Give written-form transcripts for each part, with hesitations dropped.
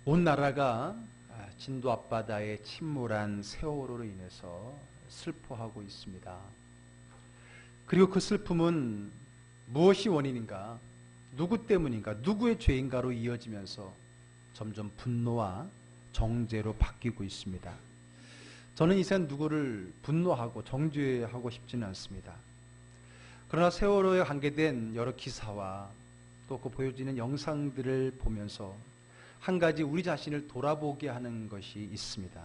온 나라가 진도 앞바다에 침몰한 세월호로 인해서 슬퍼하고 있습니다. 그리고 그 슬픔은 무엇이 원인인가, 누구 때문인가, 누구의 죄인가로 이어지면서 점점 분노와 정죄로 바뀌고 있습니다. 저는 이 세상 누구를 분노하고 정죄하고 싶지는 않습니다. 그러나 세월호에 관계된 여러 기사와 또 그 보여지는 영상들을 보면서 한 가지 우리 자신을 돌아보게 하는 것이 있습니다.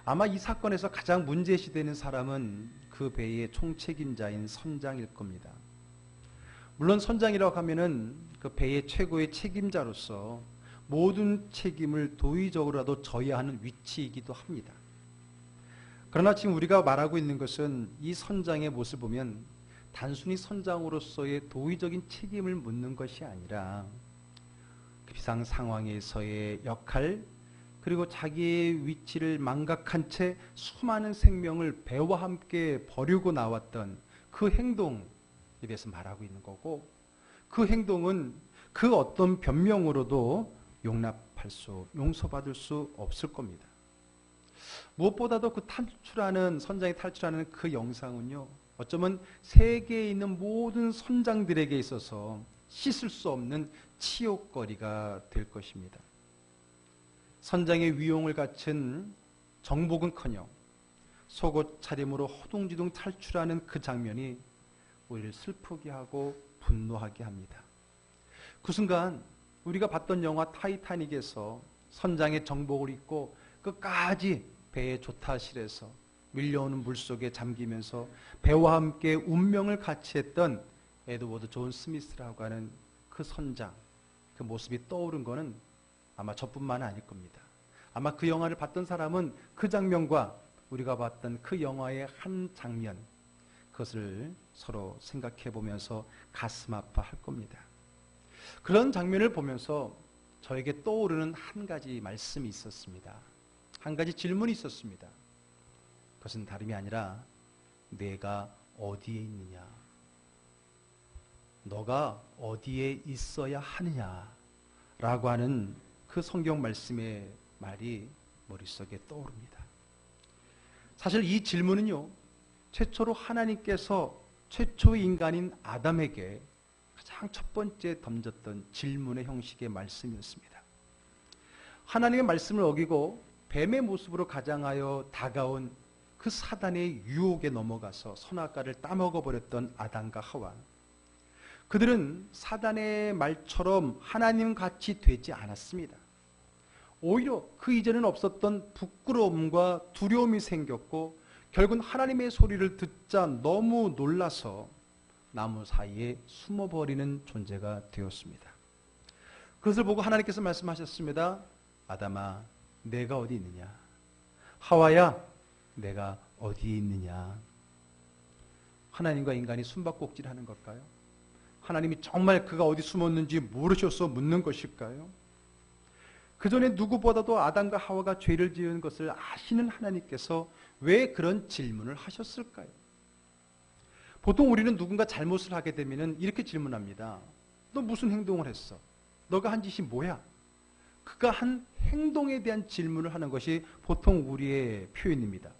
아마 이 사건에서 가장 문제시되는 사람은 그 배의 총책임자인 선장일 겁니다. 물론 선장이라고 하면은 그 배의 최고의 책임자로서 모든 책임을 도의적으로라도 져야 하는 위치이기도 합니다. 그러나 지금 우리가 말하고 있는 것은 이 선장의 모습을 보면 단순히 선장으로서의 도의적인 책임을 묻는 것이 아니라 비상 상황에서의 역할, 그리고 자기의 위치를 망각한 채 수많은 생명을 배와 함께 버리고 나왔던 그 행동에 대해서 말하고 있는 거고, 그 행동은 그 어떤 변명으로도 용서받을 수 없을 겁니다. 무엇보다도 그 선장이 탈출하는 그 영상은요, 어쩌면 세계에 있는 모든 선장들에게 있어서 씻을 수 없는 치욕거리가 될 것입니다. 선장의 위용을 갖춘 정복은커녕 속옷 차림으로 허둥지둥 탈출하는 그 장면이 우리를 슬프게 하고 분노하게 합니다. 그 순간 우리가 봤던 영화 타이타닉에서 선장의 정복을 입고 끝까지 배의 조타실에서 밀려오는 물속에 잠기면서 배와 함께 운명을 같이 했던 에드워드 존 스미스라고 하는 그 선장, 그 모습이 떠오른 거는 아마 저뿐만 아닐 겁니다. 아마 그 영화를 봤던 사람은 그 장면과 우리가 봤던 그 영화의 한 장면, 그것을 서로 생각해 보면서 가슴 아파할 겁니다. 그런 장면을 보면서 저에게 떠오르는 한 가지 말씀이 있었습니다. 한 가지 질문이 있었습니다. 그것은 다름이 아니라 내가 어디에 있느냐, 너가 어디에 있어야 하느냐라고 하는 그 성경 말씀의 말이 머릿속에 떠오릅니다. 사실 이 질문은요, 최초로 하나님께서 최초의 인간인 아담에게 가장 첫 번째 던졌던 질문의 형식의 말씀이었습니다. 하나님의 말씀을 어기고 뱀의 모습으로 가장하여 다가온 그 사단의 유혹에 넘어가서 선악과를 따먹어버렸던 아담과 하와, 그들은 사단의 말처럼 하나님같이 되지 않았습니다. 오히려 그 이전에는 없었던 부끄러움과 두려움이 생겼고, 결국은 하나님의 소리를 듣자 너무 놀라서 나무 사이에 숨어버리는 존재가 되었습니다. 그것을 보고 하나님께서 말씀하셨습니다. 아담아, 내가 어디 있느냐? 하와야, 내가 어디 있느냐? 하나님과 인간이 숨바꼭질하는 걸까요? 하나님이 정말 그가 어디 숨었는지 모르셔서 묻는 것일까요? 그 전에 누구보다도 아담과 하와가 죄를 지은 것을 아시는 하나님께서 왜 그런 질문을 하셨을까요? 보통 우리는 누군가 잘못을 하게 되면 이렇게 질문합니다. 너 무슨 행동을 했어? 너가 한 짓이 뭐야? 그가 한 행동에 대한 질문을 하는 것이 보통 우리의 표현입니다.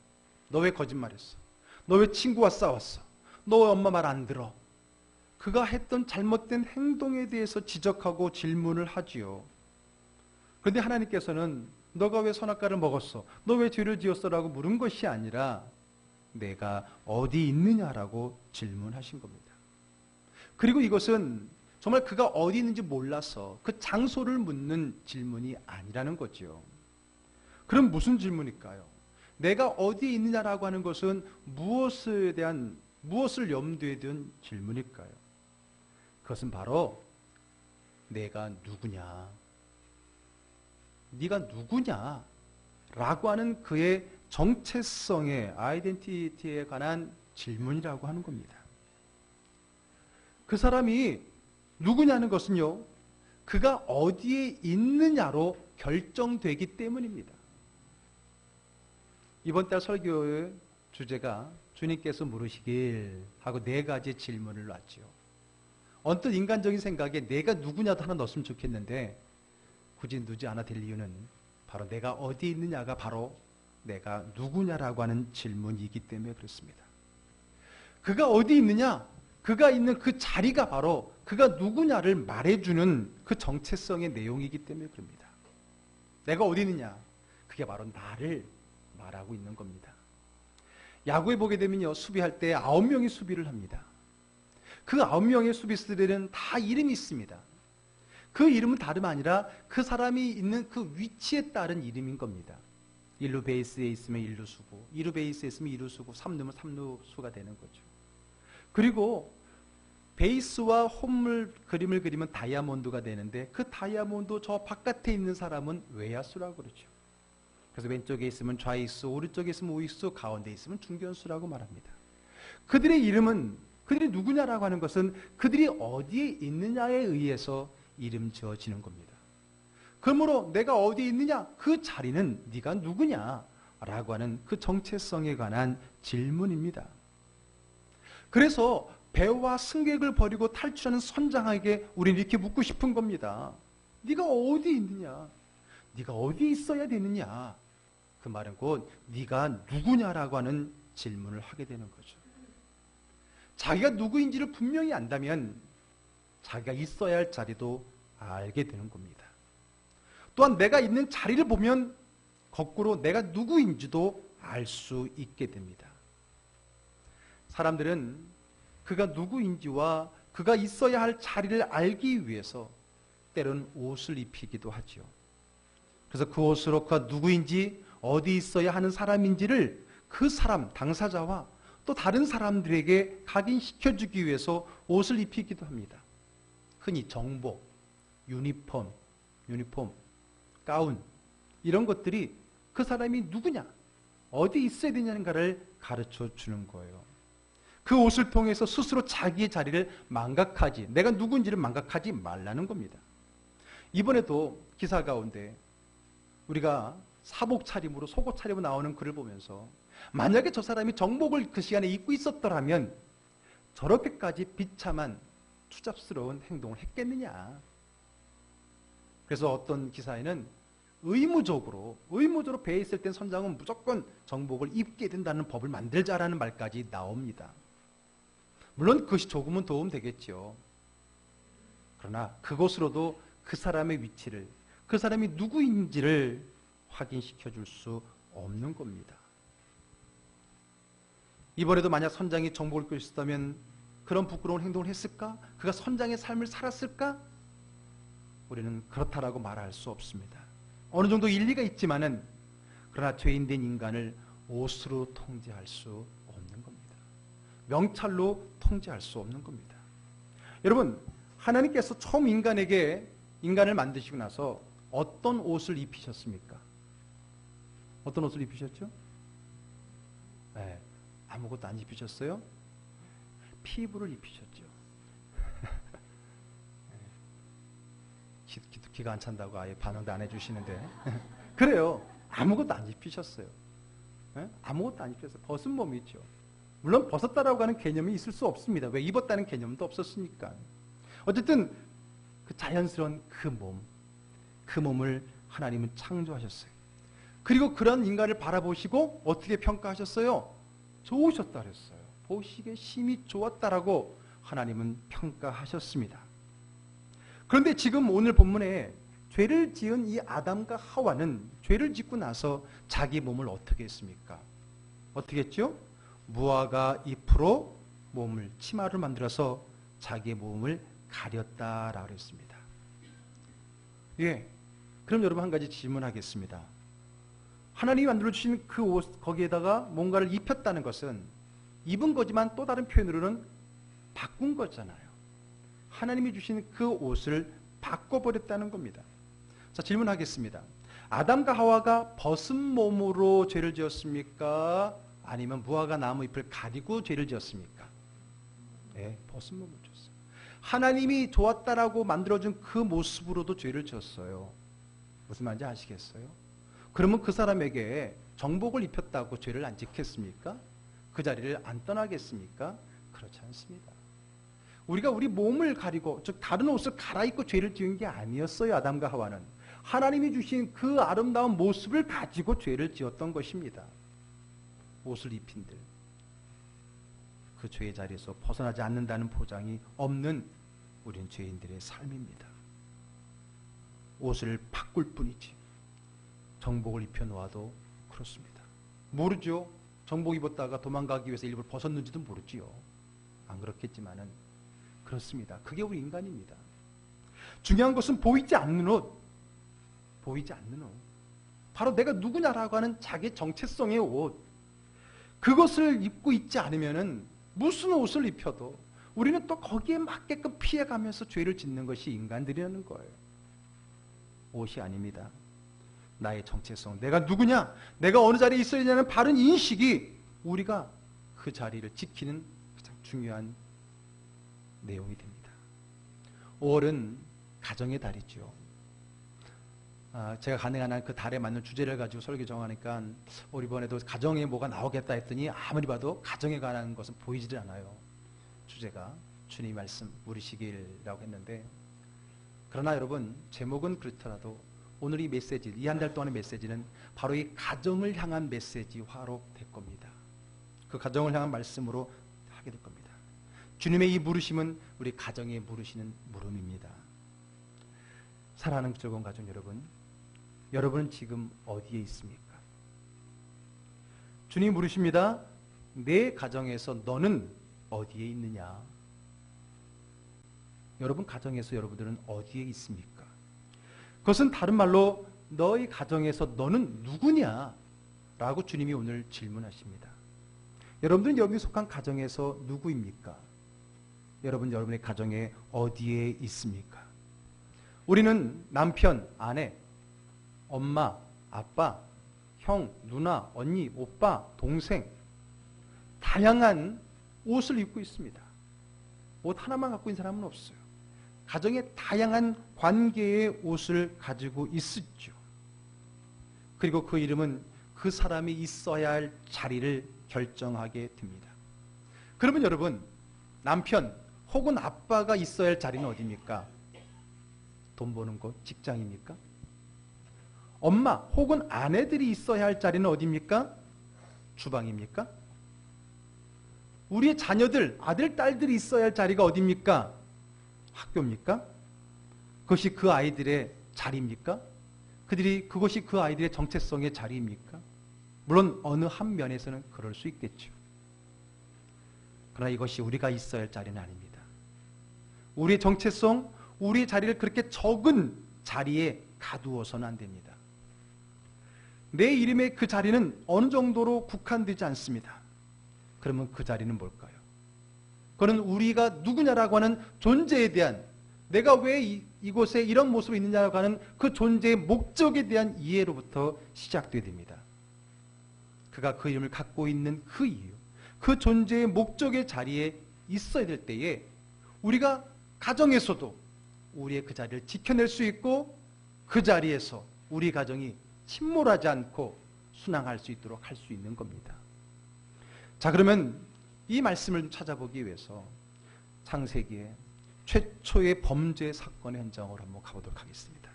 너 왜 거짓말했어? 너 왜 친구와 싸웠어? 너 왜 엄마 말 안 들어? 그가 했던 잘못된 행동에 대해서 지적하고 질문을 하지요. 그런데 하나님께서는 너가 왜 선악과를 먹었어? 너 왜 죄를 지었어? 라고 물은 것이 아니라 내가 어디 있느냐라고 질문하신 겁니다. 그리고 이것은 정말 그가 어디 있는지 몰라서 그 장소를 묻는 질문이 아니라는 거죠. 그럼 무슨 질문일까요? 내가 어디에 있느냐라고 하는 것은 무엇을 염두에 둔 질문일까요? 그것은 바로 내가 누구냐, 네가 누구냐 라고 하는 그의 정체성의 아이덴티티에 관한 질문이라고 하는 겁니다. 그 사람이 누구냐는 것은요, 그가 어디에 있느냐로 결정되기 때문입니다. 이번 달 설교의 주제가 주님께서 물으시길 하고 네 가지 질문을 놨죠. 언뜻 인간적인 생각에 내가 누구냐도 하나 넣었으면 좋겠는데 굳이 누지 않아도 될 이유는 바로 내가 어디에 있느냐가 바로 내가 누구냐라고 하는 질문이기 때문에 그렇습니다. 그가 어디 있느냐? 그가 있는 그 자리가 바로 그가 누구냐를 말해주는 그 정체성의 내용이기 때문에 그럽니다. 내가 어디 있느냐? 그게 바로 나를 말하고 있는 겁니다. 야구에 보게 되면요, 수비할 때 9명이 수비를 합니다. 그 9명의 수비수들은 다 이름이 있습니다. 그 이름은 다름 아니라 그 사람이 있는 그 위치에 따른 이름인 겁니다. 1루 베이스에 있으면 1루수고 2루 베이스에 있으면 2루수고 3루면 3루수가 되는 거죠. 그리고 베이스와 홈을 그림을 그리면 다이아몬드가 되는데 그 다이아몬드 저 바깥에 있는 사람은 외야수라고 그러죠. 그래서 왼쪽에 있으면 좌익수, 오른쪽에 있으면 우익수, 가운데 있으면 중견수라고 말합니다. 그들의 이름은 그들이 누구냐라고 하는 것은 그들이 어디에 있느냐에 의해서 이름 지어지는 겁니다. 그러므로 내가 어디에 있느냐? 그 자리는 네가 누구냐라고 하는 그 정체성에 관한 질문입니다. 그래서 배와 승객을 버리고 탈출하는 선장에게 우리는 이렇게 묻고 싶은 겁니다. 네가 어디 있느냐? 네가 어디 있어야 되느냐? 그 말은 곧 네가 누구냐라고 하는 질문을 하게 되는 거죠. 자기가 누구인지를 분명히 안다면 자기가 있어야 할 자리도 알게 되는 겁니다. 또한 내가 있는 자리를 보면 거꾸로 내가 누구인지도 알 수 있게 됩니다. 사람들은 그가 누구인지와 그가 있어야 할 자리를 알기 위해서 때로는 옷을 입히기도 하죠. 그래서 그 옷으로 그가 누구인지 어디 있어야 하는 사람인지를 그 사람, 당사자와 또 다른 사람들에게 각인시켜주기 위해서 옷을 입히기도 합니다. 흔히 정복, 유니폼, 가운 이런 것들이 그 사람이 누구냐, 어디 있어야 되냐는가를 가르쳐 주는 거예요. 그 옷을 통해서 스스로 자기의 자리를 망각하지, 내가 누군지를 망각하지 말라는 겁니다. 이번에도 기사 가운데 우리가 사복 차림으로 속옷 차림으로 나오는 글을 보면서 만약에 저 사람이 정복을 그 시간에 입고 있었더라면 저렇게까지 비참한 추잡스러운 행동을 했겠느냐. 그래서 어떤 기사에는 의무적으로 배에 있을 땐 선장은 무조건 정복을 입게 된다는 법을 만들자라는 말까지 나옵니다. 물론 그것이 조금은 도움 되겠죠. 그러나 그것으로도 그 사람의 위치를, 그 사람이 누구인지를 확인시켜 줄 수 없는 겁니다. 이번에도 만약 선장이 정복을 입고 있었다면 그런 부끄러운 행동을 했을까? 그가 선장의 삶을 살았을까? 우리는 그렇다라고 말할 수 없습니다. 어느 정도 일리가 있지만은 그러나 죄인된 인간을 옷으로 통제할 수 없는 겁니다. 명찰로 통제할 수 없는 겁니다. 여러분, 하나님께서 처음 인간을 만드시고 나서 어떤 옷을 입히셨습니까? 어떤 옷을 입히셨죠? 네, 아무것도 안 입히셨어요? 피부를 입히셨죠. 기가 안 찬다고 아예 반응도 안 해주시는데 그래요. 아무것도 안 입히셨어요. 네? 아무것도 안 입히셨어요. 벗은 몸이 있죠. 물론 벗었다라고 하는 개념이 있을 수 없습니다. 왜? 입었다는 개념도 없었으니까. 어쨌든 그 자연스러운 그 몸을 하나님은 창조하셨어요. 그리고 그런 인간을 바라보시고 어떻게 평가하셨어요? 좋으셨다 그랬어요. 보시기에 심히 좋았다라고 하나님은 평가하셨습니다. 그런데 지금 오늘 본문에 죄를 지은 이 아담과 하와는 죄를 짓고 나서 자기 몸을 어떻게 했습니까? 어떻게 했죠? 무화과 잎으로 치마를 만들어서 자기의 몸을 가렸다라고 했습니다. 예, 그럼 여러분 한 가지 질문하겠습니다. 하나님이 만들어주신 그 옷, 거기에다가 뭔가를 입혔다는 것은 입은 거지만 또 다른 표현으로는 바꾼 거잖아요. 하나님이 주신 그 옷을 바꿔버렸다는 겁니다. 자, 질문하겠습니다. 아담과 하와가 벗은 몸으로 죄를 지었습니까? 아니면 무화과 나무 잎을 가리고 죄를 지었습니까? 네, 벗은 몸으로 지었어요. 하나님이 좋았다라고 만들어준 그 모습으로도 죄를 지었어요. 무슨 말인지 아시겠어요? 그러면 그 사람에게 정복을 입혔다고 죄를 안 짓겠습니까? 그 자리를 안 떠나겠습니까? 그렇지 않습니다. 우리가 우리 몸을 가리고 즉 다른 옷을 갈아입고 죄를 지은 게 아니었어요. 아담과 하와는 하나님이 주신 그 아름다운 모습을 가지고 죄를 지었던 것입니다. 옷을 입힌들 그 죄의 자리에서 벗어나지 않는다는 보장이 없는 우린 죄인들의 삶입니다. 옷을 바꿀 뿐이지 정복을 입혀놓아도 그렇습니다. 모르죠. 정복 입었다가 도망가기 위해서 일부러 벗었는지도 모르지요. 안 그렇겠지만은 그렇습니다. 그게 우리 인간입니다. 중요한 것은 보이지 않는 옷, 보이지 않는 옷. 바로 내가 누구냐라고 하는 자기 정체성의 옷. 그것을 입고 있지 않으면은 무슨 옷을 입혀도 우리는 또 거기에 맞게끔 피해가면서 죄를 짓는 것이 인간들이라는 거예요. 옷이 아닙니다. 나의 정체성, 내가 누구냐, 내가 어느 자리에 있어야 되냐는 바른 인식이 우리가 그 자리를 지키는 가장 중요한 내용이 됩니다. 5월은 가정의 달이죠. 제가 가능한 한 그 달에 맞는 주제를 가지고 설교 정하니까 이번에도 가정에 뭐가 나오겠다 했더니 아무리 봐도 가정에 관한 것은 보이질 않아요. 주제가 주님 말씀 물으시길이라고 했는데, 그러나 여러분 제목은 그렇더라도 오늘 이 메시지, 이 한 달 동안의 메시지는 바로 이 가정을 향한 메시지화로 될 겁니다. 그 가정을 향한 말씀으로 하게 될 겁니다. 주님의 이 물으심은 우리 가정에 물으시는 물음입니다. 사랑하는 즐거운 가족 여러분, 여러분은 지금 어디에 있습니까? 주님이 물으십니다. 내 가정에서 너는 어디에 있느냐? 여러분 가정에서 여러분들은 어디에 있습니까? 그것은 다른 말로 너희 가정에서 너는 누구냐? 라고 주님이 오늘 질문하십니다. 여러분들은 여러분이 속한 가정에서 누구입니까? 여러분의 가정에 어디에 있습니까? 우리는 남편, 아내, 엄마, 아빠, 형, 누나, 언니, 오빠, 동생 다양한 옷을 입고 있습니다. 옷 하나만 갖고 있는 사람은 없어요. 가정에 다양한 관계의 옷을 가지고 있었죠. 그리고 그 이름은 그 사람이 있어야 할 자리를 결정하게 됩니다. 그러면 여러분, 남편 혹은 아빠가 있어야 할 자리는 어디입니까? 돈 버는 곳, 직장입니까? 엄마 혹은 아내들이 있어야 할 자리는 어디입니까? 주방입니까? 우리의 자녀들, 아들, 딸들이 있어야 할 자리가 어디입니까? 학교입니까? 그것이 그 아이들의 자리입니까? 그것이 그 아이들의 정체성의 자리입니까? 물론 어느 한 면에서는 그럴 수 있겠죠. 그러나 이것이 우리가 있어야 할 자리는 아닙니다. 우리의 정체성, 우리의 자리를 그렇게 적은 자리에 가두어서는 안 됩니다. 내 이름의 그 자리는 어느 정도로 국한되지 않습니다. 그러면 그 자리는 뭘까요? 그건 우리가 누구냐라고 하는 존재에 대한, 내가 왜 이곳에 이런 모습으로 있느냐라고 하는 그 존재의 목적에 대한 이해로부터 시작되어야 됩니다. 그가 그 이름을 갖고 있는 그 이유, 그 존재의 목적의 자리에 있어야 될 때에 우리가 가정에서도 우리의 그 자리를 지켜낼 수 있고, 그 자리에서 우리 가정이 침몰하지 않고 순항할 수 있도록 할 수 있는 겁니다. 자, 그러면 이 말씀을 찾아보기 위해서 창세기의 최초의 범죄 사건의 현장으로 한번 가보도록 하겠습니다.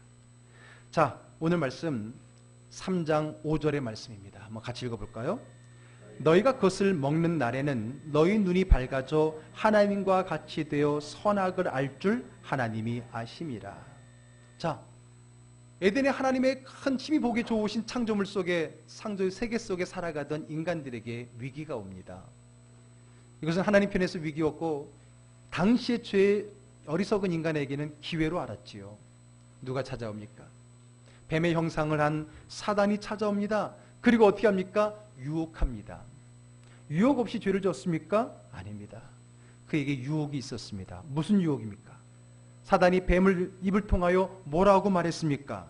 자, 오늘 말씀 3장 5절의 말씀입니다. 한번 같이 읽어볼까요? 너희가 그것을 먹는 날에는 너희 눈이 밝아져 하나님과 같이 되어 선악을 알 줄 하나님이 아심이라. 자, 에덴의 하나님의 큰 힘이 보기 좋으신 창조물 속에, 창조 세계 속에 살아가던 인간들에게 위기가 옵니다. 이것은 하나님 편에서 위기였고 당시의 죄 어리석은 인간에게는 기회로 알았지요. 누가 찾아옵니까? 뱀의 형상을 한 사단이 찾아옵니다. 그리고 어떻게 합니까? 유혹합니다. 유혹 없이 죄를 지었습니까? 아닙니다. 그에게 유혹이 있었습니다. 무슨 유혹입니까? 사단이 뱀을 입을 통하여 뭐라고 말했습니까?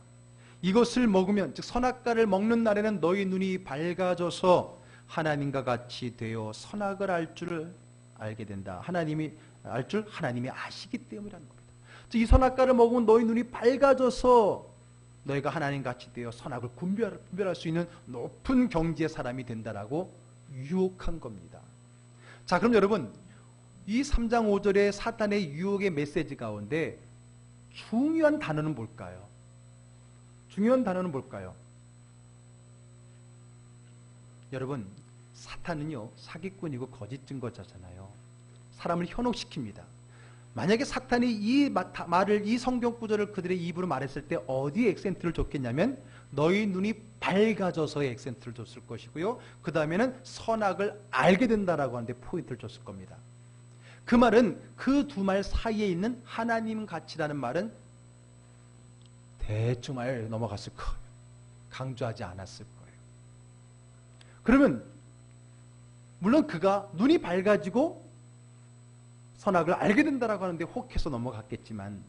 이것을 먹으면, 즉 선악과를 먹는 날에는 너희 눈이 밝아져서 하나님과 같이 되어 선악을 알 줄을 알게 된다. 하나님이 알 줄 하나님이 아시기 때문이라는 겁니다. 즉 이 선악과를 먹으면 너희 눈이 밝아져서 너희가 하나님 같이 되어 선악을 분별할 수 있는 높은 경지의 사람이 된다라고 유혹한 겁니다. 자, 그럼 여러분, 이 3장 5절의 사탄의 유혹의 메시지 가운데 중요한 단어는 뭘까요? 중요한 단어는 뭘까요? 여러분, 사탄은요, 사기꾼이고 거짓 증거자잖아요. 사람을 현혹시킵니다. 만약에 사탄이 이 말을, 이 성경 구절을 그들의 입으로 말했을 때 어디에 액센트를 줬겠냐면 너희 눈이 밝아져서의 액센트를 줬을 것이고요. 그 다음에는 선악을 알게 된다라고 하는데 포인트를 줬을 겁니다. 그 말은 그 두 말 사이에 있는 하나님 가치라는 말은 대충 알 넘어갔을 거예요. 강조하지 않았을 거예요. 그러면 물론 그가 눈이 밝아지고 선악을 알게 된다라고 하는데 혹해서 넘어갔겠지만,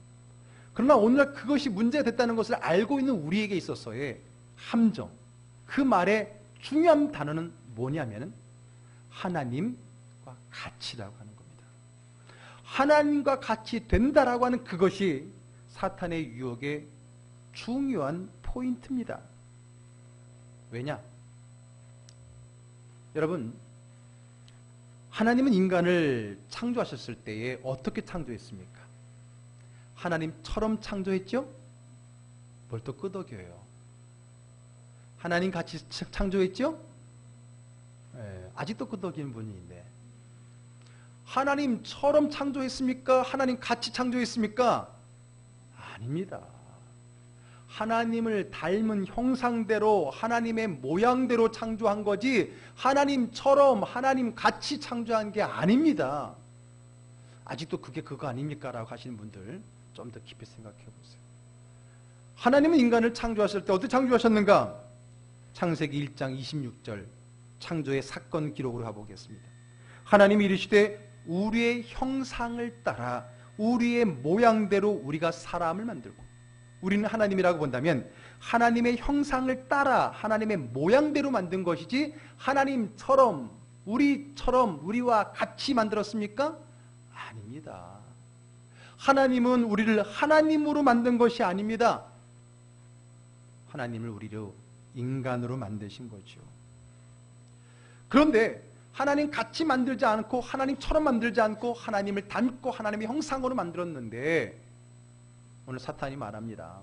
그러나 오늘날 그것이 문제가 됐다는 것을 알고 있는 우리에게 있어서의 함정, 그 말의 중요한 단어는 뭐냐면 하나님과 같이라고 하는 겁니다. 하나님과 같이 된다라고 하는 그것이 사탄의 유혹의 중요한 포인트입니다. 왜냐? 여러분, 하나님은 인간을 창조하셨을 때에 어떻게 창조했습니까? 하나님처럼 창조했죠? 뭘 또 끄덕여요? 하나님 같이 창조했죠? 아직도 끄덕이는 분이 있네. 하나님처럼 창조했습니까? 하나님 같이 창조했습니까? 아닙니다. 하나님을 닮은 형상대로, 하나님의 모양대로 창조한 거지 하나님처럼, 하나님 같이 창조한 게 아닙니다. 아직도 그게 그거 아닙니까? 라고 하시는 분들 좀 더 깊이 생각해 보세요. 하나님은 인간을 창조하실 때 어떻게 창조하셨는가? 창세기 1장 26절 창조의 사건 기록으로 가보겠습니다. 하나님이 이르시되 우리의 형상을 따라 우리의 모양대로 우리가 사람을 만들고, 우리는 하나님이라고 본다면 하나님의 형상을 따라 하나님의 모양대로 만든 것이지 하나님처럼, 우리처럼, 우리와 같이 만들었습니까? 아닙니다. 하나님은 우리를 하나님으로 만든 것이 아닙니다. 하나님을 우리로 인간으로 만드신 거죠. 그런데 하나님 같이 만들지 않고 하나님처럼 만들지 않고 하나님을 닮고 하나님의 형상으로 만들었는데, 오늘 사탄이 말합니다.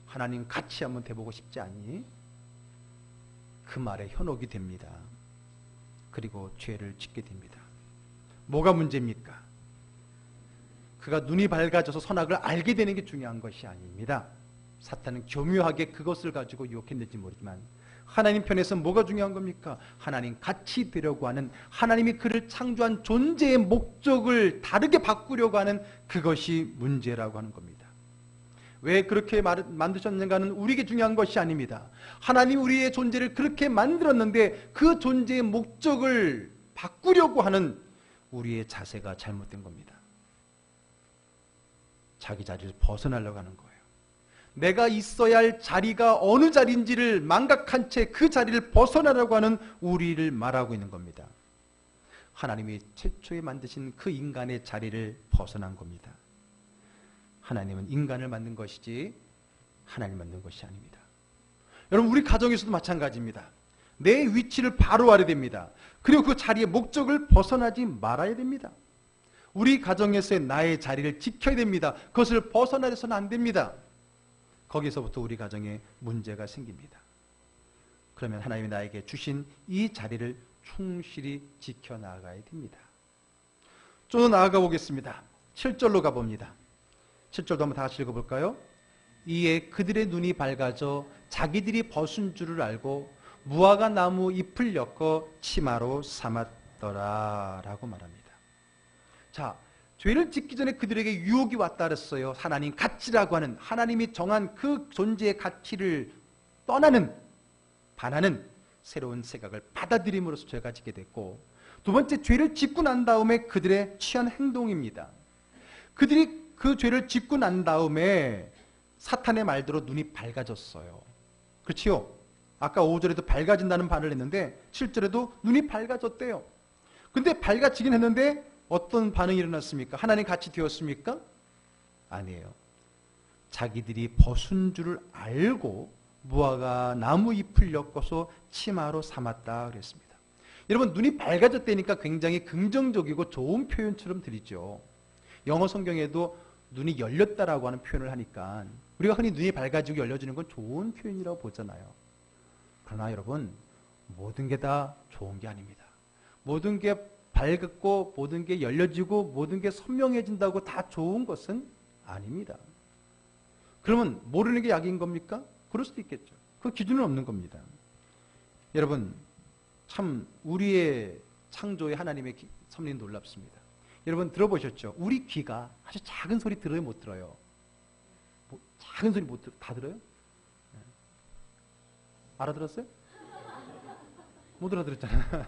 하나님 같이 한번 돼보고 싶지 않니? 그 말에 현혹이 됩니다. 그리고 죄를 짓게 됩니다. 뭐가 문제입니까? 그가 눈이 밝아져서 선악을 알게 되는 게 중요한 것이 아닙니다. 사탄은 교묘하게 그것을 가지고 유혹했는지 모르지만 하나님 편에서 뭐가 중요한 겁니까? 하나님 같이 되려고 하는, 하나님이 그를 창조한 존재의 목적을 다르게 바꾸려고 하는 그것이 문제라고 하는 겁니다. 왜 그렇게 만드셨는가는 우리에게 중요한 것이 아닙니다. 하나님 우리의 존재를 그렇게 만들었는데 그 존재의 목적을 바꾸려고 하는 우리의 자세가 잘못된 겁니다. 자기 자리를 벗어나려고 하는 거예요. 내가 있어야 할 자리가 어느 자리인지를 망각한 채 그 자리를 벗어나려고 하는 우리를 말하고 있는 겁니다. 하나님이 최초에 만드신 그 인간의 자리를 벗어난 겁니다. 하나님은 인간을 만든 것이지 하나님 만든 것이 아닙니다. 여러분, 우리 가정에서도 마찬가지입니다. 내 위치를 바로 알아야 됩니다. 그리고 그 자리의 목적을 벗어나지 말아야 됩니다. 우리 가정에서의 나의 자리를 지켜야 됩니다. 그것을 벗어나서는 안 됩니다. 거기서부터 우리 가정에 문제가 생깁니다. 그러면 하나님이 나에게 주신 이 자리를 충실히 지켜나가야 됩니다. 좀 더 나아가 보겠습니다. 7절로 가봅니다. 7절도 한번 다 같이 읽어볼까요? 이에 그들의 눈이 밝아져 자기들이 벗은 줄을 알고 무화과 나무 잎을 엮어 치마로 삼았더라 라고 말합니다. 자, 죄를 짓기 전에 그들에게 유혹이 왔다 그랬어요. 하나님 가치라고 하는, 하나님이 정한 그 존재의 가치를 떠나는, 반하는 새로운 생각을 받아들임으로써 죄가 짓게 됐고, 두 번째, 죄를 짓고 난 다음에 그들의 취한 행동입니다. 그들이 그 죄를 짓고 난 다음에 사탄의 말대로 눈이 밝아졌어요. 그렇지요? 아까 5절에도 밝아진다는 말을 했는데 7절에도 눈이 밝아졌대요. 근데 밝아지긴 했는데 어떤 반응이 일어났습니까? 하나님 같이 되었습니까? 아니에요. 자기들이 벗은 줄을 알고 무화과 나무 잎을 엮어서 치마로 삼았다 그랬습니다. 여러분, 눈이 밝아졌다니까 굉장히 긍정적이고 좋은 표현처럼 들리죠. 영어 성경에도 눈이 열렸다라고 하는 표현을 하니까 우리가 흔히 눈이 밝아지고 열려지는 건 좋은 표현이라고 보잖아요. 그러나 여러분, 모든 게 다 좋은 게 아닙니다. 모든 게 밝고 모든 게 열려지고 모든 게 선명해진다고 다 좋은 것은 아닙니다. 그러면 모르는 게 약인 겁니까? 그럴 수도 있겠죠. 그 기준은 없는 겁니다. 여러분, 참 우리의 창조의 하나님의 섭리는 놀랍습니다. 여러분 들어보셨죠? 우리 귀가 아주 작은 소리 들어요, 못 들어요? 작은 소리 다 들어요? 네. 알아들었어요? 못 알아들었잖아요.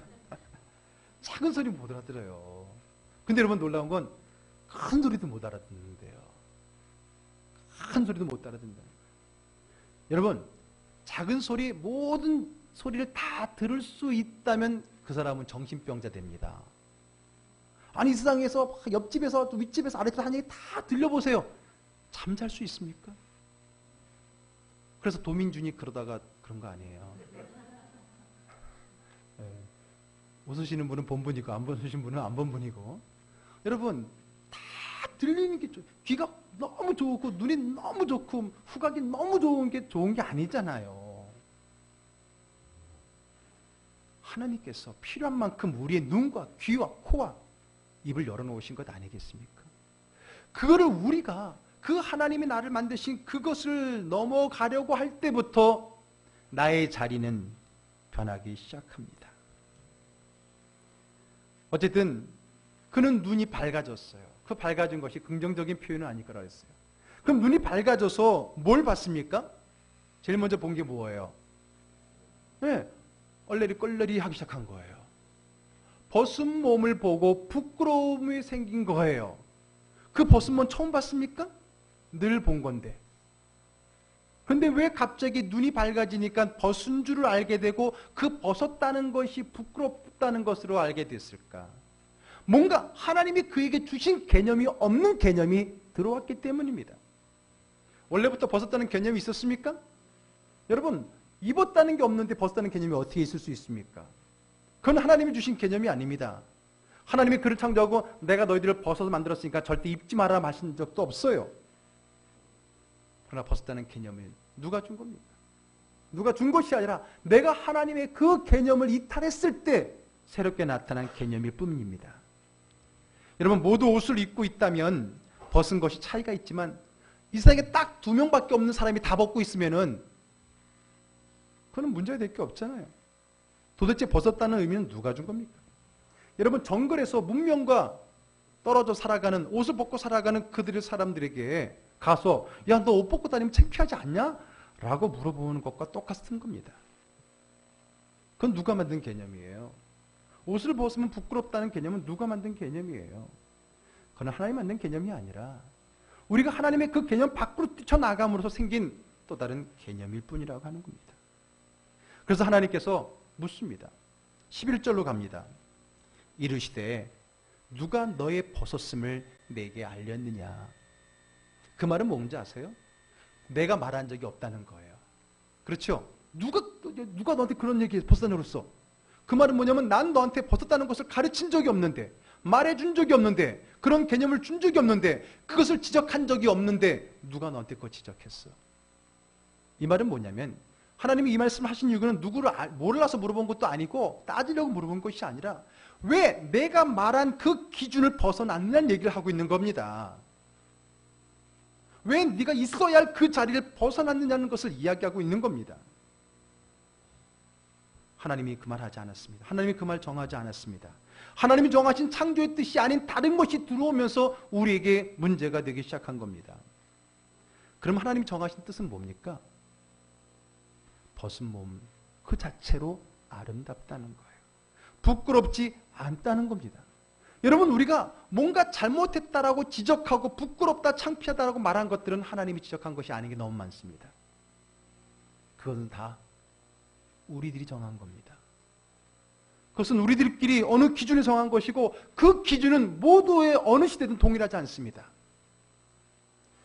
작은 소리 못 알아들어요. 근데 여러분 놀라운 건 큰 소리도 못 알아듣는데요. 큰 소리도 못 알아듣는다. 여러분, 작은 소리, 모든 소리를 다 들을 수 있다면 그 사람은 정신병자 됩니다. 아니, 이 세상에서 옆집에서 윗집에서 아랫집에서 하는 얘기 다 들려보세요. 잠잘 수 있습니까? 그래서 도민준이 그러다가 그런 거 아니에요. 네. 웃으시는 분은 본 분이고 안 웃으시는 분은 안 본 분이고. 여러분, 다 들리는 게 귀가 너무 좋고 눈이 너무 좋고 후각이 너무 좋은 게 아니잖아요. 하나님께서 필요한 만큼 우리의 눈과 귀와 코와 입을 열어놓으신 것 아니겠습니까? 그거를 우리가 그 하나님이 나를 만드신 그것을 넘어가려고 할 때부터 나의 자리는 변하기 시작합니다. 어쨌든 그는 눈이 밝아졌어요. 그 밝아진 것이 긍정적인 표현은 아닐 거라 했어요. 그럼 눈이 밝아져서 뭘 봤습니까? 제일 먼저 본 게 뭐예요? 네, 얼레리 껄레리 하기 시작한 거예요. 벗은 몸을 보고 부끄러움이 생긴 거예요. 그 벗은 몸 처음 봤습니까? 늘 본 건데. 근데 왜 갑자기 눈이 밝아지니까 벗은 줄을 알게 되고 그 벗었다는 것이 부끄럽다는 것으로 알게 됐을까? 뭔가 하나님이 그에게 주신 개념이 없는 개념이 들어왔기 때문입니다. 원래부터 벗었다는 개념이 있었습니까? 여러분, 입었다는 게 없는데 벗었다는 개념이 어떻게 있을 수 있습니까? 그건 하나님이 주신 개념이 아닙니다. 하나님이 그를 창조하고 내가 너희들을 벗어서 만들었으니까 절대 입지 마라 하신 적도 없어요. 그러나 벗었다는 개념을 누가 준 겁니까? 누가 준 것이 아니라 내가 하나님의 그 개념을 이탈했을 때 새롭게 나타난 개념일 뿐입니다. 여러분, 모두 옷을 입고 있다면 벗은 것이 차이가 있지만 이 세상에 딱 2명밖에 없는 사람이 다 벗고 있으면은 그건 문제가 될 게 없잖아요. 도대체 벗었다는 의미는 누가 준 겁니까? 여러분, 정글에서 문명과 떨어져 살아가는, 옷을 벗고 살아가는 그들의 사람들에게 가서 야, 너 옷 벗고 다니면 창피하지 않냐? 라고 물어보는 것과 똑같은 겁니다. 그건 누가 만든 개념이에요? 옷을 벗으면 부끄럽다는 개념은 누가 만든 개념이에요? 그건 하나님 만든 개념이 아니라 우리가 하나님의 그 개념 밖으로 뛰쳐나감으로써 생긴 또 다른 개념일 뿐이라고 하는 겁니다. 그래서 하나님께서 묻습니다. 11절로 갑니다. 이르시되 누가 너의 벗었음을 내게 알렸느냐? 그 말은 뭔지 아세요? 내가 말한 적이 없다는 거예요. 그렇죠? 누가 너한테 그런 얘기 벗었다는 그랬어? 그 말은 뭐냐면 난 너한테 벗었다는 것을 가르친 적이 없는데, 말해준 적이 없는데, 그런 개념을 준 적이 없는데, 그것을 지적한 적이 없는데 누가 너한테 그걸 지적했어? 이 말은 뭐냐면 하나님이 이 말씀을 하신 이유는 누구를 몰라서 물어본 것도 아니고 따지려고 물어본 것이 아니라 왜 내가 말한 그 기준을 벗어났느냐는 얘기를 하고 있는 겁니다. 왜 네가 있어야 할 그 자리를 벗어났느냐는 것을 이야기하고 있는 겁니다. 하나님이 그 말 하지 않았습니다. 하나님이 그 말 정하지 않았습니다. 하나님이 정하신 창조의 뜻이 아닌 다른 것이 들어오면서 우리에게 문제가 되기 시작한 겁니다. 그럼 하나님이 정하신 뜻은 뭡니까? 벗은 몸 그 자체로 아름답다는 거예요. 부끄럽지 않다는 겁니다. 여러분, 우리가 뭔가 잘못했다라고 지적하고 부끄럽다, 창피하다라고 말한 것들은 하나님이 지적한 것이 아닌 게 너무 많습니다. 그것은 다 우리들이 정한 겁니다. 그것은 우리들끼리 어느 기준에 정한 것이고 그 기준은 모두의 어느 시대든 동일하지 않습니다.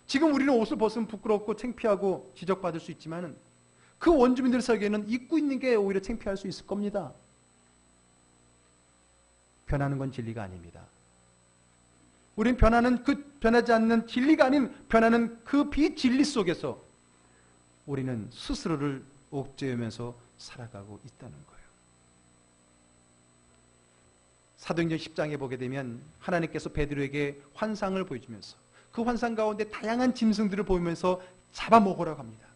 지금 우리는 옷을 벗으면 부끄럽고 창피하고 지적받을 수 있지만 그 원주민들 사이에는 입고 있는 게 오히려 창피할 수 있을 겁니다. 변하는 건 진리가 아닙니다. 우린 변하지 않는 진리가 아닌 변하는 그 비진리 속에서 우리는 스스로를 옥죄하면서 살아가고 있다는 거예요. 사도행전 10장에 보게 되면 하나님께서 베드로에게 환상을 보여주면서 그 환상 가운데 다양한 짐승들을 보이면서 잡아먹으라고 합니다.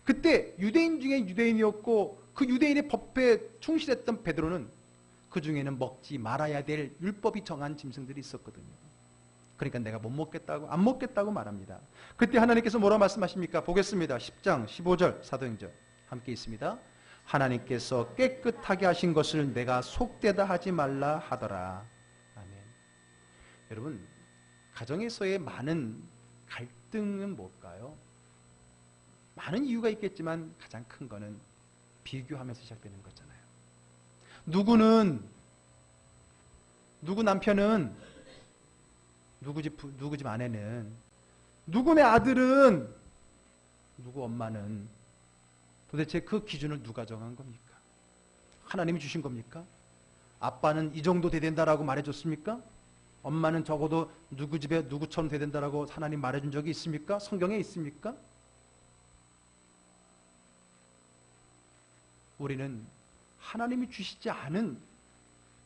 그때 유대인 중에 유대인이었고 그 유대인의 법에 충실했던 베드로는 그 중에는 먹지 말아야 될 율법이 정한 짐승들이 있었거든요. 그러니까 내가 못 먹겠다고 안 먹겠다고 말합니다. 그때 하나님께서 뭐라고 말씀하십니까? 보겠습니다. 10장 15절 사도행전 함께 있습니다. 하나님께서 깨끗하게 하신 것을 내가 속되다 하지 말라 하더라. 아멘. 여러분, 가정에서의 많은 갈등은 뭘까요? 많은 이유가 있겠지만 가장 큰 거는 비교하면서 시작되는 거잖아요. 누구 남편은, 누구 집 아내는, 누구네 아들은, 누구 엄마는 도대체 그 기준을 누가 정한 겁니까? 하나님이 주신 겁니까? 아빠는 이 정도 돼야 된다라고 말해줬습니까? 엄마는 적어도 누구 집에 누구처럼 돼야 된다라고 하나님 말해준 적이 있습니까? 성경에 있습니까? 우리는 하나님이 주시지 않은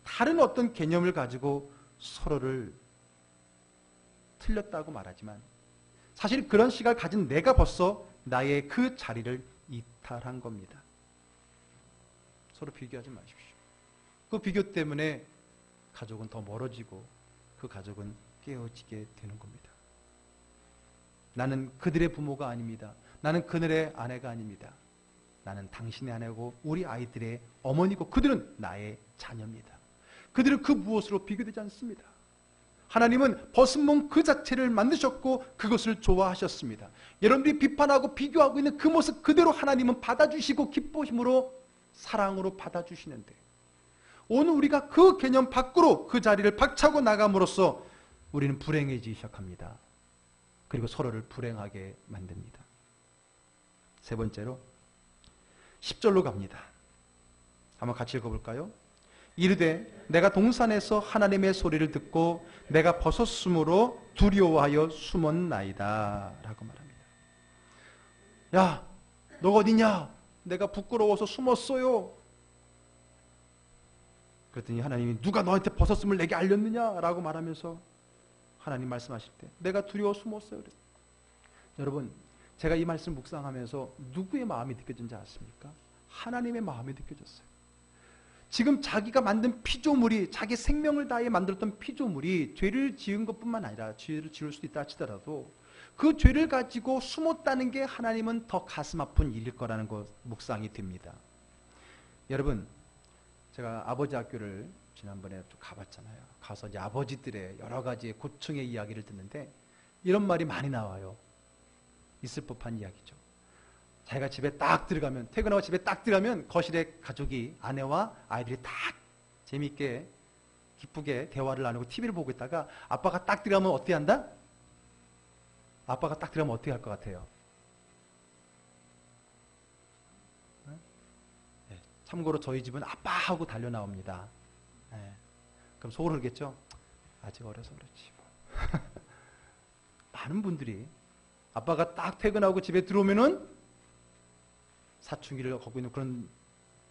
다른 어떤 개념을 가지고 서로를 틀렸다고 말하지만 사실 그런 시각을 가진 내가 벌써 나의 그 자리를 이탈한 겁니다. 서로 비교하지 마십시오. 그 비교 때문에 가족은 더 멀어지고 그 가족은 깨어지게 되는 겁니다. 나는 그들의 부모가 아닙니다. 나는 그들의 아내가 아닙니다. 나는 당신의 아내고 우리 아이들의 어머니고 그들은 나의 자녀입니다. 그들은 그 무엇으로 비교되지 않습니다. 하나님은 벗은 몸 그 자체를 만드셨고 그것을 좋아하셨습니다. 여러분들이 비판하고 비교하고 있는 그 모습 그대로 하나님은 받아주시고 기뻐심으로 사랑으로 받아주시는데 오늘 우리가 그 개념 밖으로 그 자리를 박차고 나감으로써 우리는 불행해지기 시작합니다. 그리고 서로를 불행하게 만듭니다. 세 번째로 10절로 갑니다. 한번 같이 읽어볼까요? 이르되 내가 동산에서 하나님의 소리를 듣고 내가 벗었으므로 두려워하여 숨었나이다 라고 말합니다. 야, 너가 어디냐? 내가 부끄러워서 숨었어요. 그랬더니 하나님이 누가 너한테 벗었음을 내게 알렸느냐? 라고 말하면서 하나님 말씀하실 때 내가 두려워 숨었어요. 그랬어요. 여러분, 제가 이 말씀 묵상하면서 누구의 마음이 느껴진지 아십니까? 하나님의 마음이 느껴졌어요. 지금 자기가 만든 피조물이 자기 생명을 다해 만들었던 피조물이 죄를 지은 것뿐만 아니라 죄를 지을 수도 있다 하시더라도 그 죄를 가지고 숨었다는 게 하나님은 더 가슴 아픈 일일 거라는 것 묵상이 됩니다. 여러분, 제가 아버지 학교를 지난번에 좀 가봤잖아요. 가서 이제 아버지들의 여러 가지의 고충의 이야기를 듣는데 이런 말이 많이 나와요. 있을 법한 이야기죠. 자기가 집에 딱 들어가면, 퇴근하고 집에 딱 들어가면 거실에 가족이, 아내와 아이들이 딱 재미있게 기쁘게 대화를 나누고 TV를 보고 있다가 아빠가 딱 들어가면 어떻게 한다? 아빠가 딱 들어가면 어떻게 할 것 같아요? 네. 참고로 저희 집은 아빠 하고 달려 나옵니다. 네. 그럼 속으로 그러겠죠? 아직 어려서 그렇지 뭐. 많은 분들이 아빠가 딱 퇴근하고 집에 들어오면은 사춘기를 갖고 있는 그런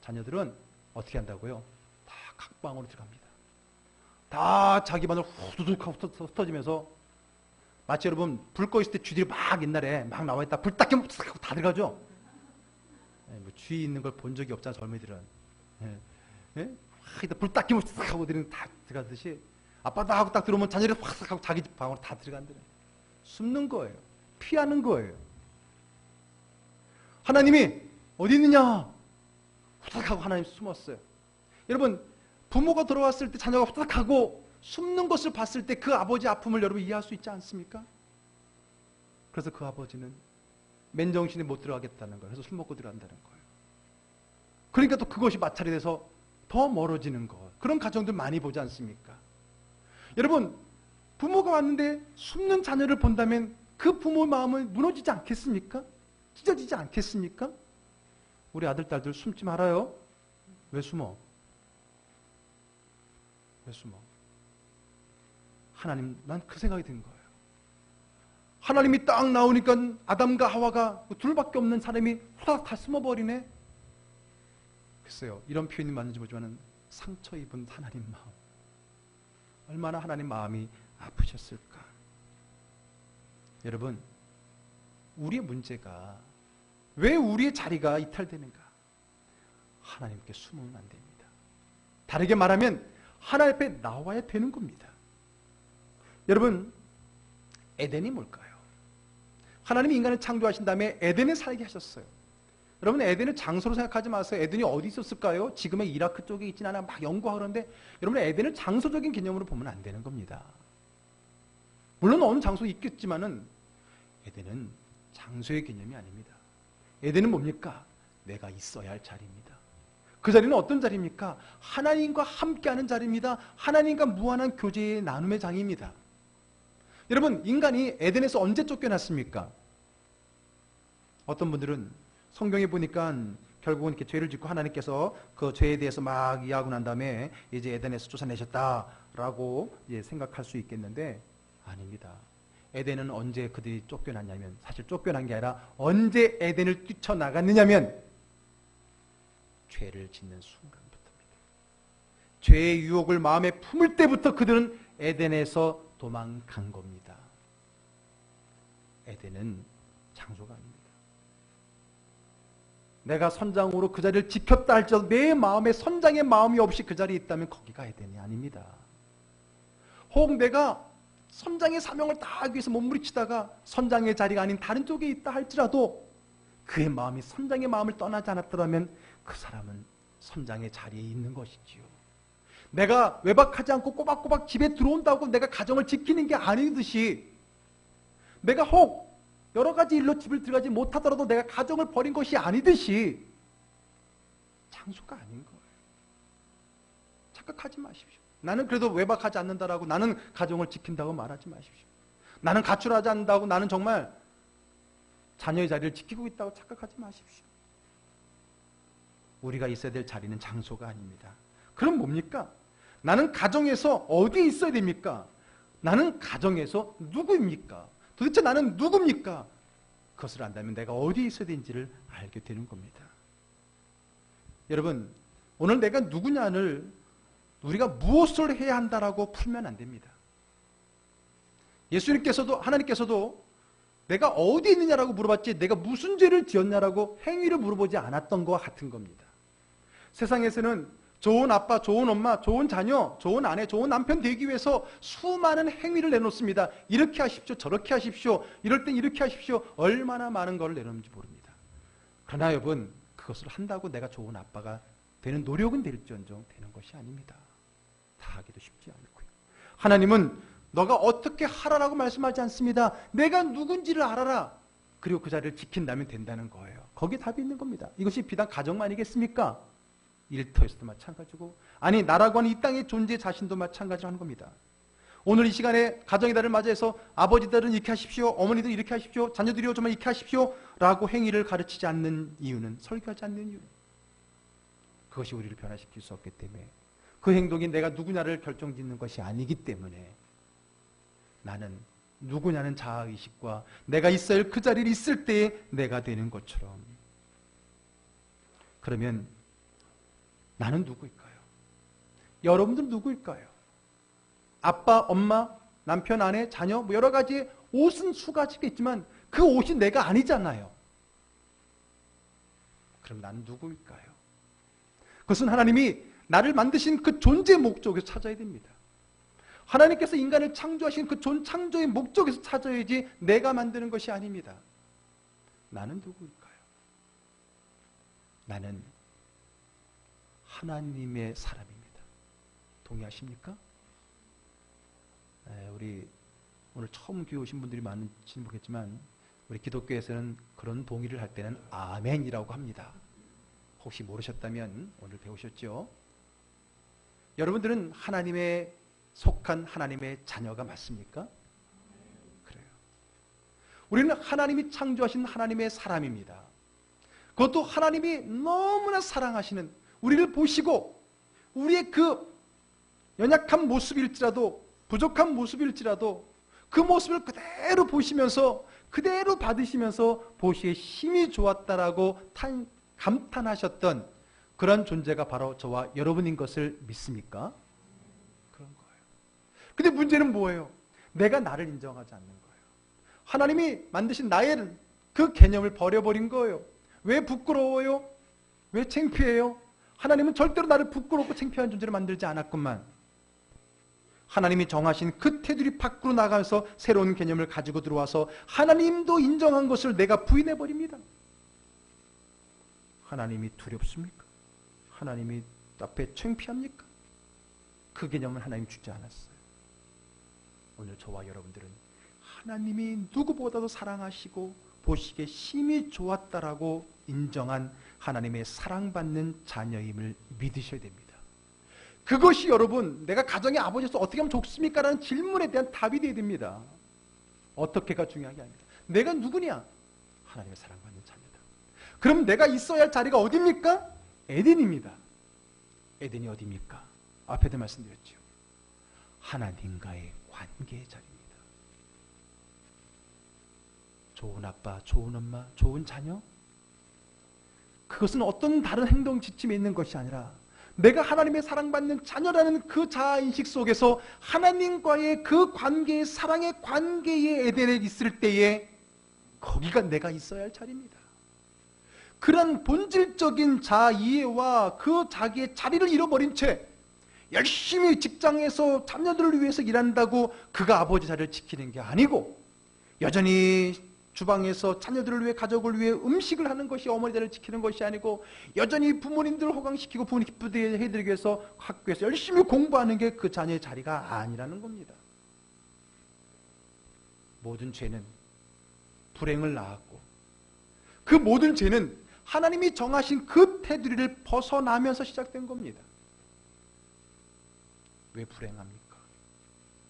자녀들은 어떻게 한다고요? 다 각방으로 들어갑니다. 다 자기 방을 후두둑 하고 흩어지면서 마치 여러분 불 꺼 있을 때 쥐들이 막 옛날에 막 나와 있다 불 딱 켜면 다 들어가죠? 네, 뭐 쥐 있는 걸 본 적이 없잖아 젊은이들은. 네. 네? 불 딱 켜면 싹 하고 다 들어가듯이 아빠도 하고 딱 들어오면 자녀들이 확 하고 자기 방으로 다 들어간대요. 숨는 거예요. 피하는 거예요. 하나님이 어디 있느냐? 후딱 하고 하나님 숨었어요. 여러분, 부모가 돌아왔을 때 자녀가 후딱 하고 숨는 것을 봤을 때 그 아버지 아픔을 여러분 이해할 수 있지 않습니까? 그래서 그 아버지는 맨정신에 못 들어가겠다는 거예요. 그래서 술 먹고 들어간다는 거예요. 그러니까 또 그것이 마찰이 돼서 더 멀어지는 것. 그런 가정들 많이 보지 않습니까? 여러분, 부모가 왔는데 숨는 자녀를 본다면 그 부모의 마음은 무너지지 않겠습니까? 찢어지지 않겠습니까? 우리 아들, 딸들 숨지 말아요. 왜 숨어? 왜 숨어? 하나님, 난 그 생각이 든 거예요. 하나님이 딱 나오니까 아담과 하와가 둘밖에 없는 사람이 후다닥 다 숨어버리네. 글쎄요, 이런 표현이 맞는지 모르지만 상처 입은 하나님 마음, 얼마나 하나님 마음이 아프셨을까. 여러분, 우리의 문제가 왜 우리의 자리가 이탈되는가? 하나님께 숨으면 안 됩니다. 다르게 말하면 하나님 앞에 나와야 되는 겁니다. 여러분, 에덴이 뭘까요? 하나님이 인간을 창조하신 다음에 에덴에 살게 하셨어요. 여러분, 에덴을 장소로 생각하지 마세요. 에덴이 어디 있었을까요? 지금의 이라크 쪽에 있진 않아. 막 연구하고 그러는데, 여러분, 에덴을 장소적인 개념으로 보면 안 되는 겁니다. 물론 어느 장소에 있겠지만은 에덴은 장소의 개념이 아닙니다. 에덴은 뭡니까? 내가 있어야 할 자리입니다. 그 자리는 어떤 자리입니까? 하나님과 함께하는 자리입니다. 하나님과 무한한 교제의 나눔의 장입니다. 여러분, 인간이 에덴에서 언제 쫓겨났습니까? 어떤 분들은 성경에 보니까 결국은 이렇게 죄를 짓고 하나님께서 그 죄에 대해서 막 이해하고 난 다음에 이제 에덴에서 쫓아내셨다라고 생각할 수 있겠는데, 아닙니다. 에덴은 언제 그들이 쫓겨났냐면, 사실 쫓겨난 게 아니라 언제 에덴을 뛰쳐나갔느냐면 죄를 짓는 순간부터입니다. 죄의 유혹을 마음에 품을 때부터 그들은 에덴에서 도망간 겁니다. 에덴은 장소가 아닙니다. 내가 선장으로 그 자리를 지켰다 할지라도 내 마음에 선장의 마음이 없이 그 자리에 있다면 거기가 에덴이 아닙니다. 혹 내가 선장의 사명을 다하기 위해서 몸부림치다가 선장의 자리가 아닌 다른 쪽에 있다 할지라도 그의 마음이 선장의 마음을 떠나지 않았더라면 그 사람은 선장의 자리에 있는 것이지요. 내가 외박하지 않고 꼬박꼬박 집에 들어온다고 내가 가정을 지키는 게 아니듯이, 내가 혹 여러 가지 일로 집을 들어가지 못하더라도 내가 가정을 버린 것이 아니듯이 장소가 아닌 거예요. 착각하지 마십시오. 나는 그래도 외박하지 않는다라고, 나는 가정을 지킨다고 말하지 마십시오. 나는 가출하지 않는다고, 나는 정말 자녀의 자리를 지키고 있다고 착각하지 마십시오. 우리가 있어야 될 자리는 장소가 아닙니다. 그럼 뭡니까? 나는 가정에서 어디에 있어야 됩니까? 나는 가정에서 누구입니까? 도대체 나는 누굽니까? 그것을 안다면 내가 어디에 있어야 되는지를 알게 되는 겁니다. 여러분, 오늘 내가 누구냐를 우리가 무엇을 해야 한다라고 풀면 안 됩니다. 예수님께서도, 하나님께서도 내가 어디 있느냐라고 물어봤지 내가 무슨 죄를 지었냐라고 행위를 물어보지 않았던 것과 같은 겁니다. 세상에서는 좋은 아빠, 좋은 엄마, 좋은 자녀, 좋은 아내, 좋은 남편 되기 위해서 수많은 행위를 내놓습니다. 이렇게 하십시오, 저렇게 하십시오, 이럴 땐 이렇게 하십시오. 얼마나 많은 걸 내놓는지 모릅니다. 그러나 여러분, 그것을 한다고 내가 좋은 아빠가 되는 노력은 될지언정 되는 것이 아닙니다. 다 하기도 쉽지 않고요. 하나님은 너가 어떻게 하라라고 말씀하지 않습니다. 내가 누군지를 알아라. 그리고 그 자리를 지킨다면 된다는 거예요. 거기에 답이 있는 겁니다. 이것이 비단 가정만이겠습니까? 일터에서도 마찬가지고, 아니 나라고 하는 이 땅의 존재 자신도 마찬가지로 하는 겁니다. 오늘 이 시간에 가정이다를 맞이해서 아버지들은 이렇게 하십시오, 어머니들 이렇게 하십시오, 자녀들이요 정말 이렇게 하십시오 라고 행위를 가르치지 않는 이유는, 설교하지 않는 이유, 그것이 우리를 변화시킬 수 없기 때문에, 그 행동이 내가 누구냐를 결정짓는 것이 아니기 때문에 나는 누구냐는 자아의식과 내가 있어야 할 그 자리에 있을 때에 내가 되는 것처럼, 그러면 나는 누구일까요? 여러분들은 누구일까요? 아빠, 엄마, 남편, 아내, 자녀, 뭐 여러 가지 옷은 수가지가 있지만 그 옷이 내가 아니잖아요. 그럼 나는 누구일까요? 그것은 하나님이 나를 만드신 그 존재 목적에서 찾아야 됩니다. 하나님께서 인간을 창조하신 그 창조의 목적에서 찾아야지 내가 만드는 것이 아닙니다. 나는 누구일까요? 나는 하나님의 사람입니다. 동의하십니까? 우리 오늘 처음 교회 오신 분들이 많은지는 모르겠지만 우리 기독교에서는 그런 동의를 할 때는 아멘이라고 합니다. 혹시 모르셨다면 오늘 배우셨죠? 여러분들은 하나님의 속한 하나님의 자녀가 맞습니까? 그래요. 우리는 하나님이 창조하신 하나님의 사람입니다. 그것도 하나님이 너무나 사랑하시는, 우리를 보시고 우리의 그 연약한 모습일지라도 부족한 모습일지라도 그 모습을 그대로 보시면서 그대로 받으시면서 보시기에 힘이 좋았다라고 감탄하셨던 그런 존재가 바로 저와 여러분인 것을 믿습니까? 그런 거예요. 근데 문제는 뭐예요? 내가 나를 인정하지 않는 거예요. 하나님이 만드신 나의 그 개념을 버려버린 거예요. 왜 부끄러워요? 왜 창피해요? 하나님은 절대로 나를 부끄럽고 창피한 존재로 만들지 않았구만. 하나님이 정하신 그 테두리 밖으로 나가서 새로운 개념을 가지고 들어와서 하나님도 인정한 것을 내가 부인해버립니다. 하나님이 두렵습니까? 하나님이 앞에 창피합니까? 그 개념은 하나님이 주지 않았어요. 오늘 저와 여러분들은 하나님이 누구보다도 사랑하시고 보시기에 힘이 좋았다라고 인정한 하나님의 사랑받는 자녀임을 믿으셔야 됩니다. 그것이 여러분 내가 가정의 아버지로서 어떻게 하면 좋습니까? 라는 질문에 대한 답이 되어야 됩니다. 어떻게가 중요한 게 아닙니다. 내가 누구냐? 하나님의 사랑받는 자녀다. 그럼 내가 있어야 할 자리가 어디입니까? 에덴입니다. 에덴이 어디입니까? 앞에도 말씀드렸죠. 하나님과의 관계의 자리입니다. 좋은 아빠, 좋은 엄마, 좋은 자녀? 그것은 어떤 다른 행동 지침에 있는 것이 아니라 내가 하나님의 사랑받는 자녀라는 그 자아인식 속에서 하나님과의 그 관계의 사랑의 관계의 에덴에 있을 때에 거기가 내가 있어야 할 자리입니다. 그런 본질적인 자이해와 그 자기의 자리를 잃어버린 채 열심히 직장에서 자녀들을 위해서 일한다고 그가 아버지 자리를 지키는 게 아니고 여전히 주방에서 자녀들을 위해 가족을 위해 음식을 하는 것이 어머니 자리를 지키는 것이 아니고 여전히 부모님들을 호강시키고 부모님 기쁘게 해드리기 위해서 학교에서 열심히 공부하는 게 그 자녀의 자리가 아니라는 겁니다. 모든 죄는 불행을 낳았고 그 모든 죄는 하나님이 정하신 그 테두리를 벗어나면서 시작된 겁니다. 왜 불행합니까?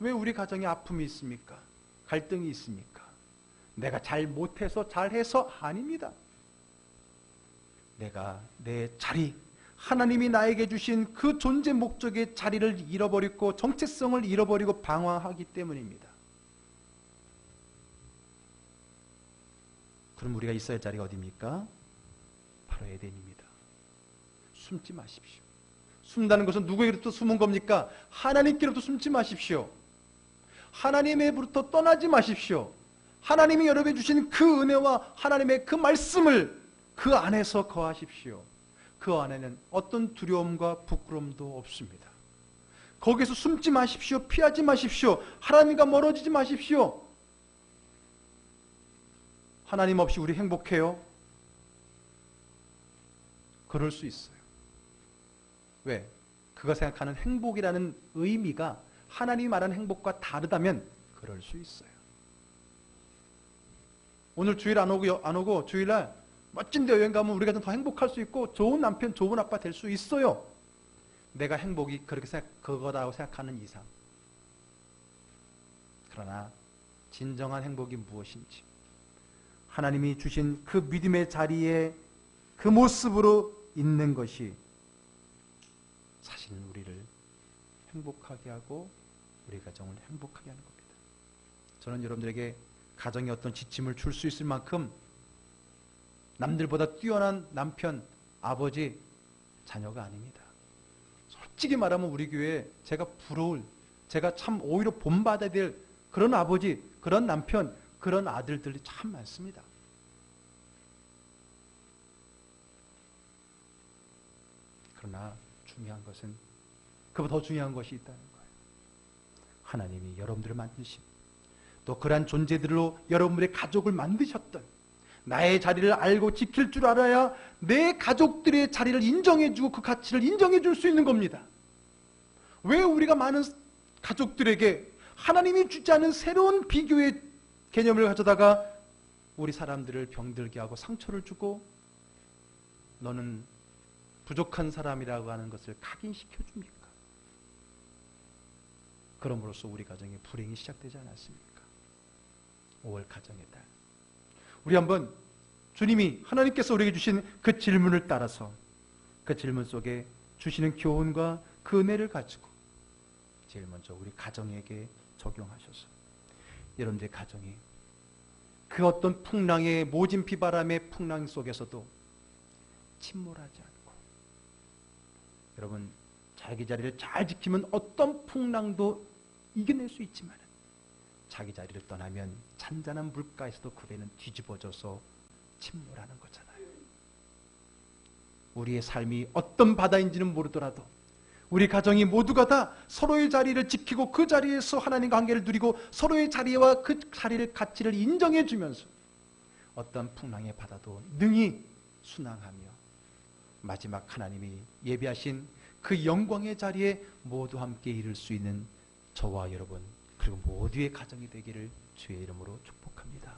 왜 우리 가정에 아픔이 있습니까? 갈등이 있습니까? 내가 잘 못해서 잘해서 아닙니다. 내가 내 자리, 하나님이 나에게 주신 그 존재 목적의 자리를 잃어버리고 정체성을 잃어버리고 방황하기 때문입니다. 그럼 우리가 있어야 할 자리가 어디입니까? 바로 에덴입니다. 숨지 마십시오. 숨다는 것은 누구에게부터 숨은 겁니까? 하나님께로부터 숨지 마십시오. 하나님에게부터 떠나지 마십시오. 하나님이 여러분에게 주신 그 은혜와 하나님의 그 말씀을 그 안에서 거하십시오. 그 안에는 어떤 두려움과 부끄러움도 없습니다. 거기에서 숨지 마십시오. 피하지 마십시오. 하나님과 멀어지지 마십시오. 하나님 없이 우리 행복해요? 그럴 수 있어요. 왜? 그가 생각하는 행복이라는 의미가 하나님이 말하는 행복과 다르다면 그럴 수 있어요. 오늘 주일 안 오고 주일날 멋진 데 여행 가면 우리가 좀 더 행복할 수 있고 좋은 남편, 좋은 아빠 될 수 있어요. 내가 행복이 그거다라고 생각하는 이상. 그러나 진정한 행복이 무엇인지 하나님이 주신 그 믿음의 자리에 그 모습으로 있는 것이 사실은 우리를 행복하게 하고 우리 가정을 행복하게 하는 겁니다. 저는 여러분들에게 가정에 어떤 지침을 줄 수 있을 만큼 남들보다 뛰어난 남편, 아버지, 자녀가 아닙니다. 솔직히 말하면 우리 교회에 제가 부러울, 제가 참 오히려 본받아야 될 그런 아버지, 그런 남편, 그런 아들들이 참 많습니다. 그러나 중요한 것은 그보다 더 중요한 것이 있다는 거예요. 하나님이 여러분들을 만드신 또 그러한 존재들로 여러분들의 가족을 만드셨던 나의 자리를 알고 지킬 줄 알아야 내 가족들의 자리를 인정해주고 그 가치를 인정해줄 수 있는 겁니다. 왜 우리가 많은 가족들에게 하나님이 주지 않은 새로운 비교의 개념을 가져다가 우리 사람들을 병들게 하고 상처를 주고 너는 부족한 사람이라고 하는 것을 각인시켜줍니까? 그럼으로써 우리 가정에 불행이 시작되지 않았습니까? 5월 가정의 달. 우리 한번 주님이 하나님께서 우리에게 주신 그 질문을 따라서 그 질문 속에 주시는 교훈과 그 은혜를 가지고 제일 먼저 우리 가정에게 적용하셔서 여러분들의 가정이 그 어떤 풍랑의 모진 비바람의 풍랑 속에서도 침몰하지 않고, 여러분 자기 자리를 잘 지키면 어떤 풍랑도 이겨낼 수 있지만 자기 자리를 떠나면 잔잔한 물가에서도 그 배는 뒤집어져서 침몰하는 거잖아요. 우리의 삶이 어떤 바다인지는 모르더라도 우리 가정이 모두가 다 서로의 자리를 지키고 그 자리에서 하나님과 관계를 누리고 서로의 자리와 그 자리를 가치를 인정해 주면서 어떤 풍랑의 바다도 능히 순항하며 마지막 하나님이 예비하신 그 영광의 자리에 모두 함께 이룰 수 있는 저와 여러분 그리고 모두의 가정이 되기를 주의 이름으로 축복합니다.